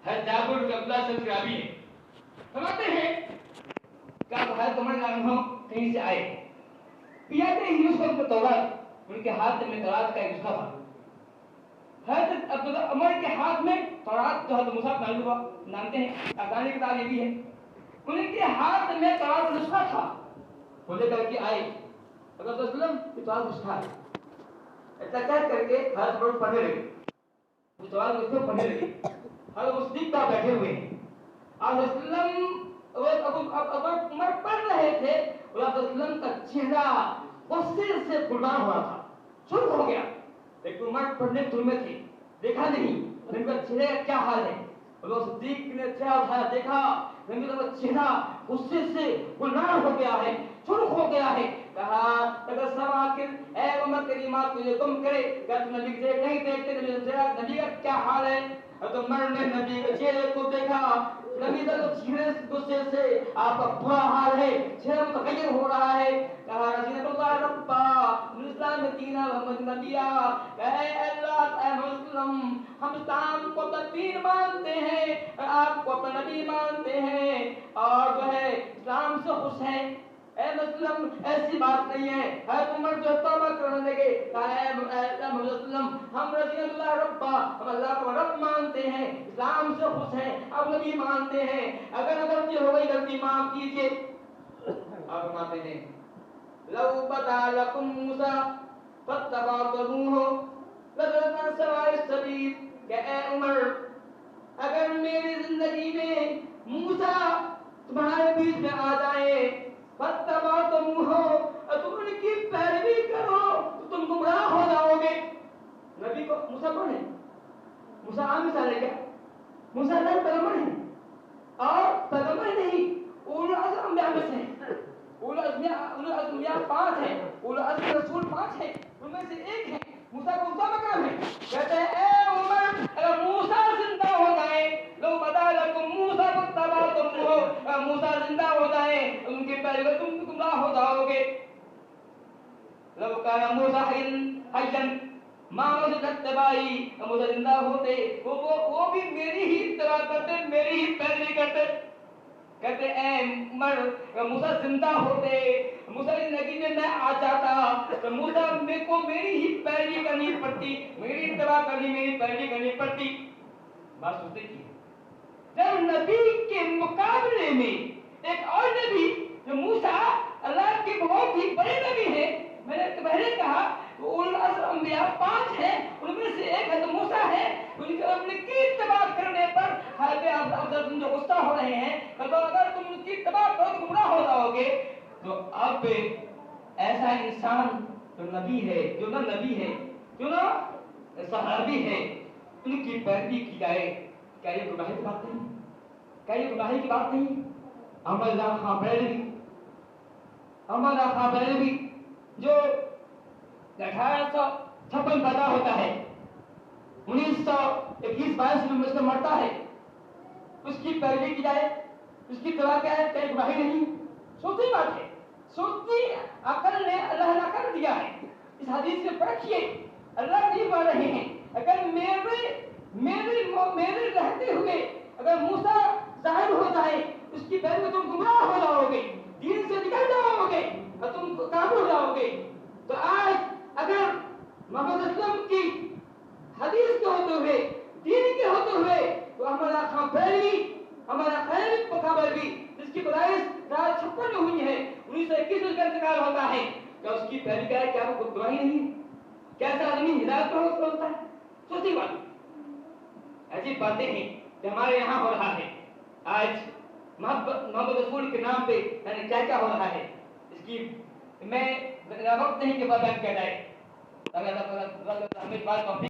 ہے جابر بن عبداللہ سے رابی ہے، فرماتے ہیں کہ حضرت عمر رضی اللہ عنہ کہیں سے آئے، پیاتے ہی اس وقت تورات، ان کے ہاتھ میں تورات کا ایک نسخہ تھا۔ حضرت عمر کے ہاتھ میں تورات جو حضرت موسیٰ نازل ہوا، جانتے ہیں آسانی کتاب یہ بھی ہے، ان کے ہاتھ میں تورات کا نسخہ تھا، وہ لے کر کے آئے حضرت صلی اللہ علیہ وسلم کی تورات نسخہ ہے، ایسا کہہ کر کے حضرت عمر پڑھنے لگے، وہ تورات کو پڑھنے لگے، حضرت صدیق کا بیٹھے ہوئے ہیں، آپ صلی اللہ علیہ وسلم عمر پڑھ رہے تھے، اور آپ صلی اللہ علیہ وسلم کا چہرہ غصے سے پھلان ہو رہا تھا، سرخ ہو گیا، لیکن عمر پڑھنے میں تھے، دیکھا نہیں ان کا چہرے کا کیا حال ہے، اور صدیق نے چہرہ اٹھایا، دیکھا ان کا چہرہ غصے سے پھلان ہو گیا ہے، سرخ ہو گیا ہے، کہا اگر سواکر اے عمر کریمات تجھے گم کرے، کیا تم نبی سے نہیں دیکھتے نبی کا کیا حال ہے؟ تو عمر نے نبی کے چہرے کو دیکھا، نبی کا چہرے غصے سے آپ کا برا حال ہے، چہرہ متغیر ہو رہا ہے، کہا رضی اللہ ربا اسلام دینا محمد نبیہ، اے اللہ اے مسلم، ہم اسلام کو اپنا دین مانتے ہیں، آپ کو اپنا نبی مانتے ہیں، اور جو ہے اسلام سے خوش ہیں، اے مسلم ایسی بات نہیں ہے۔ حضرت عمر جو توبہ کرنے لگے، کہا اے مسلم، ہم رضی اللہ ربا، ہم اللہ کو رب مانتے ہیں، اسلام سے خوش ہیں، اب نبی مانتے ہیں، اگر غلطی ہو گئی غلطی معاف کیجیے۔ آپ فرماتے ہیں لو بدا لکم موسیٰ فاتبعتموہ لذلنا سواء السبیل، کہ اے عمر اگر میری زندگی میں موسیٰ تمہارے بیچ میں آ جائے، فاتبعتموہ، اور تم ان کی پیروی کرو تو تم گمراہ ہو جاؤ گے۔ نبی کو موسیٰ کون ہے؟ موسیٰ عام مثال ہے کیا؟ موسیٰ اللہ پیغمبر ہے، اور پیغمبر نہیں اولو العزم انبیاء میں سے ہیں، اولو العزم انبیاء 5 ہیں، اولو العزم رسول 5 ہیں، ان میں سے ایک ہے، موسیٰ کو اونچا مقام ہے۔ کہتے ہیں اے عمر اگر موسیٰ زندہ ہو جائے، لو بدا لکم موسیٰ فاتبعتموہ، اگر موسیٰ زندہ ہو جائے ان کے پیروی تم گمراہ ہو جاؤ گے۔ لو کان موسیٰ حیا ما وجد اتباعی، موسیٰ زندہ ہوتے وہ بھی میری ہی اتباع کرتے، میری ہی پیروی کرتے۔ کہتے اے عمر موسیٰ زندہ ہوتے، موسیٰ کی زندگی میں میں آ جاتا تو موسیٰ کو میری ہی پیروی کرنی پڑتی، میری اتباع کرنی، میری پیروی کرنی پڑتی۔ بات سنتے کی جب نبی کے مقابلے میں ایک اور نبی جو موسیٰ اللہ کے بہت ہی بڑے نبی ہیں، میں نے پہلے کہا اولو العزم انبیاء 5 ہیں، ان میں سے ایک حضرت موسیٰ ہے، ان کی اتباع کرنے پر حضرت جو غصہ ہو رہے ہیں، اگر تم ان کی اتباع کرو تو گمراہ ہو جاؤ گے۔ تو اب ایسا انسان جو نبی ہے، جو نہ نبی ہے، جو نہ صحابی ہے، ان کی پیروی کی جائے، کیا یہ گناہی کی بات نہیں؟ کیا یہ گناہی کی بات نہیں؟ احمد اللہ خان بریلوی جو 1856 پیدا ہوتا ہے، 1921-22 میں سے مرتا ہے، اس کی پیروی کی جائے، اس کی اتباع کیا ہے؟ کیا گناہی نہیں؟ سوچی بات ہے، سوچی عقل نے اللہ نے عقل دیا ہے، اس حدیث میں پرکھیے، اللہ نہیں بول رہے ہیں اگر میرے رہتے ہوئے اگر موسیٰ ظاہر ہو جائے اس کی پیروی تم گمراہ ہو جاؤ گے، دین سے نکل جاؤ گے اور تم کافر ہو جاؤ گے۔ تو آج اگر محمد اسلم کی حدیث کے ہوتے ہوئے، دین کے ہوتے ہوئے، تو ہمارا خان پیروی، ہمارا خیر مقابل بھی جس کی پیدائش 1956 میں ہوئی ہے، 1921 میں اس کا انتقال ہوتا ہے، کیا اس کی پیروی کرے؟ کیا وہ خود گواہی نہیں؟ کیسا آدمی ہدایت پر ہوتا ہے؟ سوچی بات، ایسی باتیں ہیں کہ ہمارے یہاں ہو رہا ہے۔ آج محمد رسول کے نام پہ یعنی کیا کیا ہو رہا ہے، اس کی میں وقت نہیں کہ بیان کیا جائے، اگر ہمیں بات